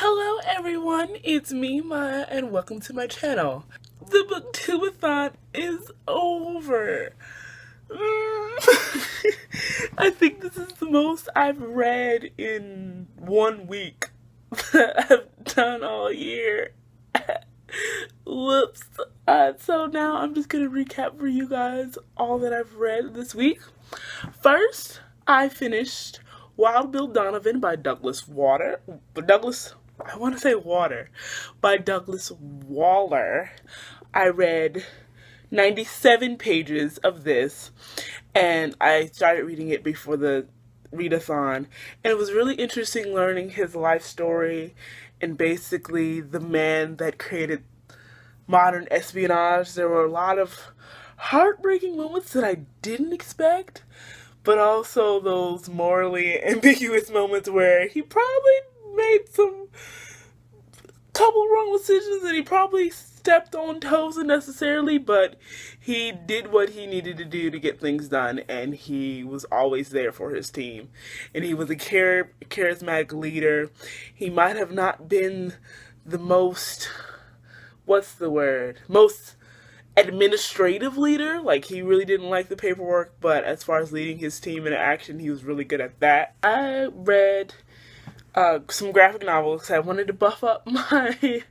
Hello everyone, it's me, Maya, and welcome to my channel. The BookTube-A-Thon is over. I think this is the most I've read in 1 week that I've done all year. Whoops. So now I'm just going to recap for you guys all that I've read this week. First, I finished Wild Bill Donovan by Douglas Waller. I read 97 pages of this, and I started reading it before the readathon, and it was really interesting learning his life story and basically the man that created modern espionage. There were a lot of heartbreaking moments that I didn't expect, but also those morally ambiguous moments where he probably made some couple wrong decisions and he probably stepped on toes unnecessarily, but he did what he needed to do to get things done, and he was always there for his team, and he was a charismatic leader. He might have not been the most administrative leader, like he really didn't like the paperwork, but as far as leading his team in action, he was really good at that. I read some graphic novels because I wanted to buff up my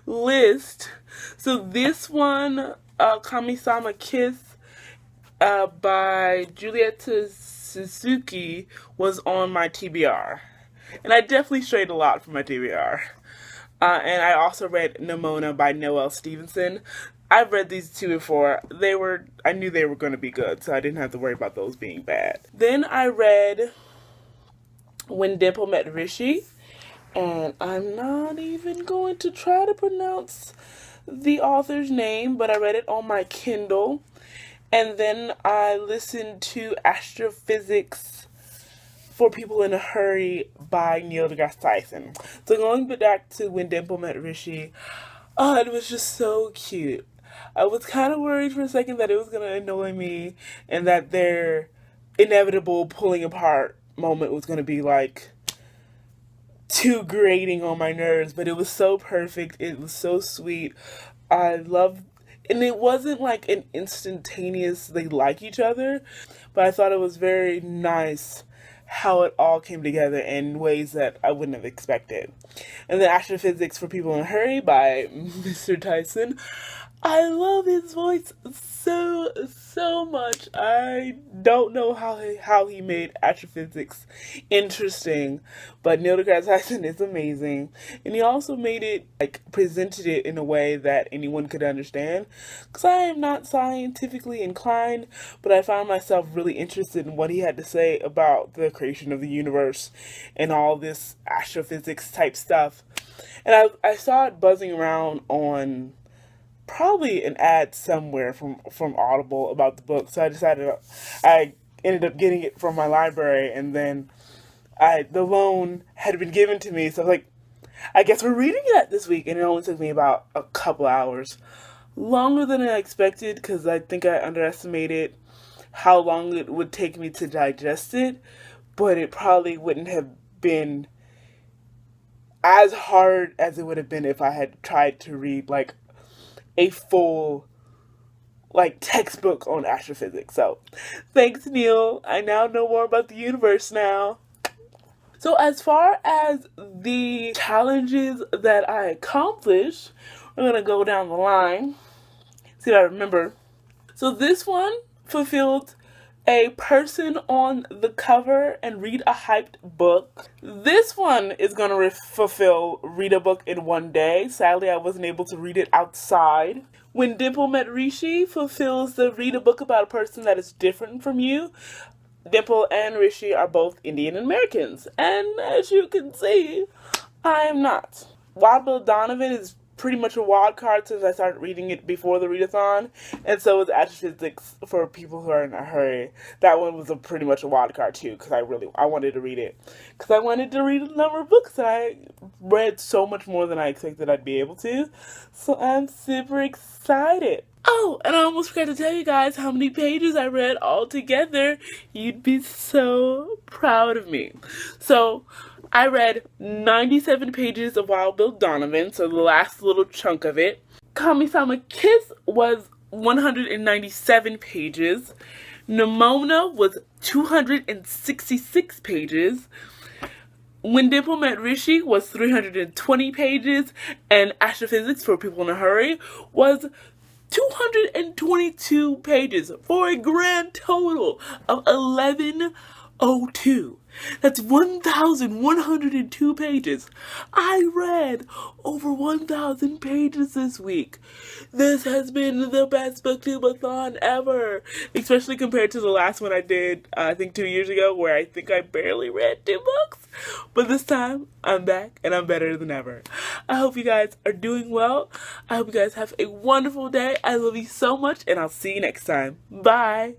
list. So this one, Kamisama Kiss by Julieta Suzuki, was on my TBR, and I definitely strayed a lot from my TBR. And I also read Nimona by Noelle Stevenson. I've read these two before. I knew they were going to be good, so I didn't have to worry about those being bad. Then I read When Dimple Met Rishi, and I'm not even going to try to pronounce the author's name, but I read it on my Kindle. And then I listened to Astrophysics for People in a Hurry by Neil deGrasse Tyson. So going back to When Dimple Met Rishi, it was just so cute. I was kind of worried for a second that it was going to annoy me and that their inevitable pulling apart moment was going to be like too grating on my nerves, but it was so perfect. It was so sweet. And it wasn't like an instantaneous they like each other, but I thought it was very nice how it all came together in ways that I wouldn't have expected. And then Astrophysics for People in a Hurry by Mr. Tyson. I love his voice so much. I don't know how he made astrophysics interesting, but Neil deGrasse Tyson is amazing. And he also made it, presented it in a way that anyone could understand. Because I am not scientifically inclined, but I found myself really interested in what he had to say about the creation of the universe and all this astrophysics type stuff. And I saw it buzzing around on probably an ad somewhere from Audible about the book, so I ended up getting it from my library, and then the loan had been given to me, so I was like, I guess we're reading that this week, and it only took me about a couple hours. Longer than I expected, because I think I underestimated how long it would take me to digest it, but it probably wouldn't have been as hard as it would have been if I had tried to read a full textbook on astrophysics. So thanks, Neil. I now know more about the universe now. So as far as the challenges that I accomplished, we're going to go down the line. See if I remember. So this one fulfilled a person on the cover and read a hyped book. This one is going to fulfill read a book in 1 day. Sadly, I wasn't able to read it outside. When Dimple Met Rishi fulfills the read a book about a person that is different from you. Dimple and Rishi are both Indian Americans, and as you can see, I am not. Wild Bill Donovan is pretty much a wild card since I started reading it before the readathon, and so is Astrophysics for People Who Are in a Hurry. That one was pretty much a wild card too, because I wanted to read it. Because I wanted to read a number of books, and I read so much more than I expected I'd be able to, so I'm super excited. Oh, and I almost forgot to tell you guys how many pages I read all together. You'd be so proud of me. So, I read 97 pages of Wild Bill Donovan, so the last little chunk of it. Kamisama Kiss was 197 pages. Nimona was 266 pages. When Dimple Met Rishi was 320 pages, and Astrophysics for People in a Hurry was 222 pages for a grand total of 1102. That's 1,102 pages. I read over 1,000 pages this week. This has been the best BookTube-A-Thon ever. Especially compared to the last one I did, I think 2 years ago, where I think I barely read 2 books. But this time, I'm back and I'm better than ever. I hope you guys are doing well. I hope you guys have a wonderful day. I love you so much and I'll see you next time. Bye.